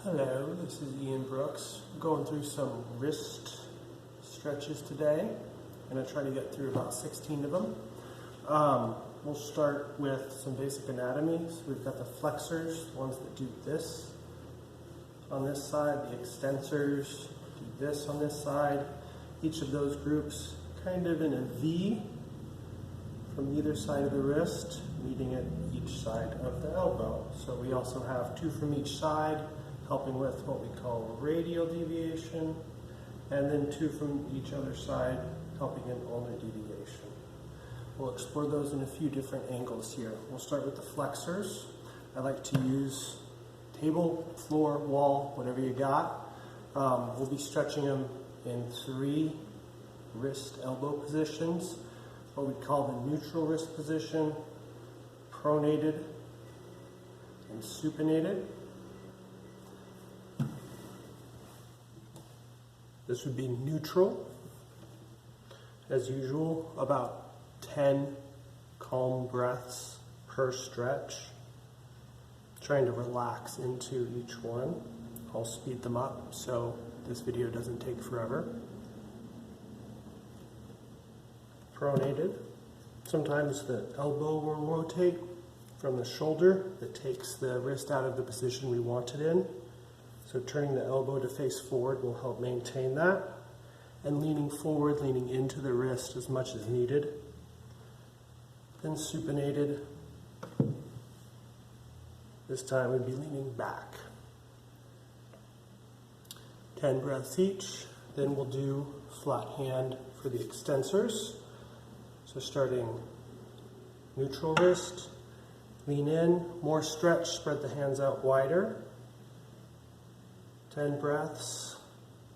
Hello, this is Ian Brooks. We're going through some wrist stretches today. I'm going to try to get through about 16 of them. We'll start with some basic anatomy. So we've got the flexors, the ones that do this on this side, the extensors do this on this side. Each of those groups kind of in a V from either side of the wrist, meeting at each side of the elbow. So we also have two from each side, helping with what we call radial deviation, and then two from each other side, helping in ulnar deviation. We'll explore those in a few different angles here. We'll start with the flexors. I like to use table, floor, wall, whatever you got. We'll be stretching them in 3 wrist elbow positions, what we call the neutral wrist position, pronated, and supinated. This would be neutral. As usual, about 10 calm breaths per stretch. Trying to relax into each one. I'll speed them up so this video doesn't take forever. Pronated. Sometimes the elbow will rotate from the shoulder that takes the wrist out of the position we want it in. So turning the elbow to face forward will help maintain that. And leaning forward, leaning into the wrist as much as needed. Then supinated. This time we'd be leaning back. 10 breaths each. Then we'll do flat hand for the extensors. So starting neutral wrist, lean in, more stretch, spread the hands out wider. 10 breaths,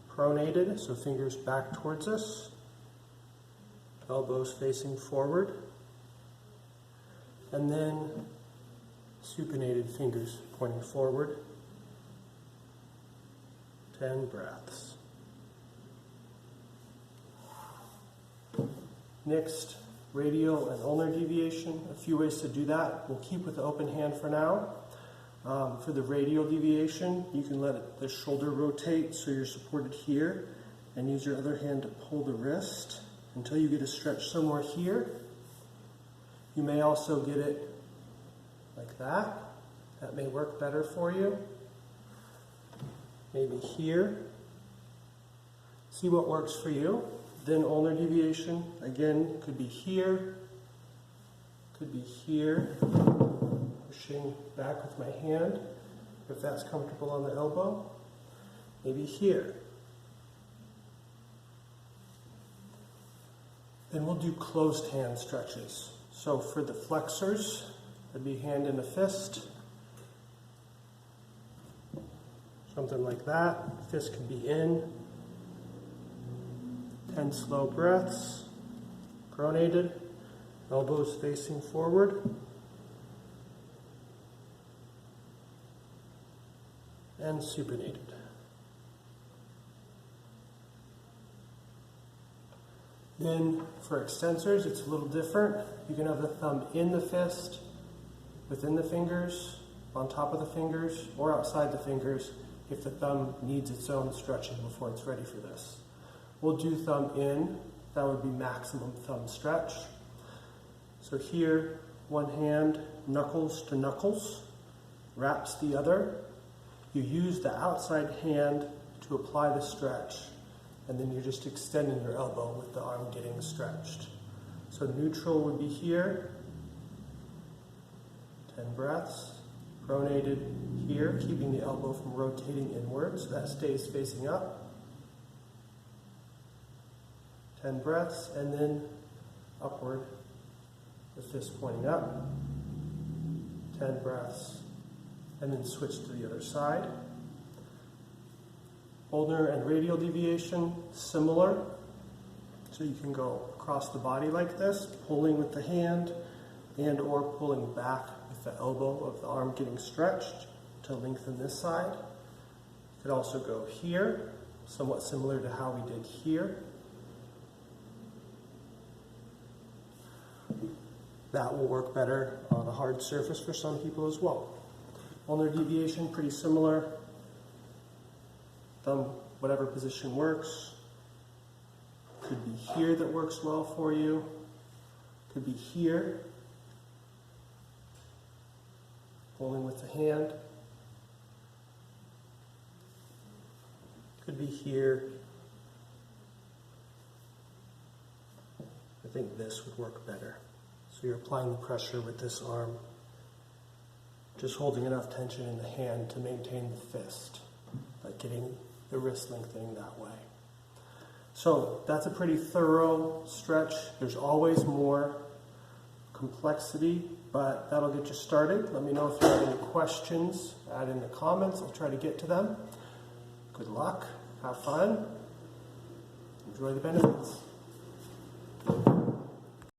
pronated, so fingers back towards us, elbows facing forward, and then supinated, fingers pointing forward. 10 breaths. Next, radial and ulnar deviation. A few ways to do that. We'll keep with the open hand for now. For the radial deviation, you can let the shoulder rotate so you're supported here, and use your other hand to pull the wrist until you get a stretch somewhere here. You may also get it like that. That may work better for you. Maybe here. See what works for you. Then ulnar deviation, again, could be here, could be here. Pushing back with my hand, if that's comfortable on the elbow. Maybe here. Then we'll do closed hand stretches. So for the flexors, it'd be hand in a fist. Something like that. Fist could be in. 10 slow breaths. Pronated. Elbows facing forward. And supinated. Then for extensors, it's a little different. You can have the thumb in the fist, within the fingers, on top of the fingers, or outside the fingers if the thumb needs its own stretching before it's ready for this. We'll do thumb in. That would be maximum thumb stretch. So here, one hand, knuckles to knuckles, wraps the other. You use the outside hand to apply the stretch, and then you're just extending your elbow with the arm getting stretched. So neutral would be here, 10 breaths, pronated here, keeping the elbow from rotating inward, so that stays facing up. 10 breaths, and then upward, the fist pointing up. 10 breaths. And then switch to the other side. Ulnar and radial deviation, similar. So you can go across the body like this, pulling with the hand, and or pulling back with the elbow of the arm getting stretched to lengthen this side. You could also go here, somewhat similar to how we did here. That will work better on a hard surface for some people as well. Ulnar deviation, pretty similar. thumb, whatever position works. Could be here that works well for you. Could be here, holding with the hand. Could be here. I think this would work better. So you're applying the pressure with this arm, just holding enough tension in the hand to maintain the fist, like getting the wrist lengthening that way. So that's a pretty thorough stretch. There's always more complexity, but that'll get you started. Let me know if you have any questions. Add in the comments. I'll try to get to them. Good luck. Have fun. Enjoy the benefits.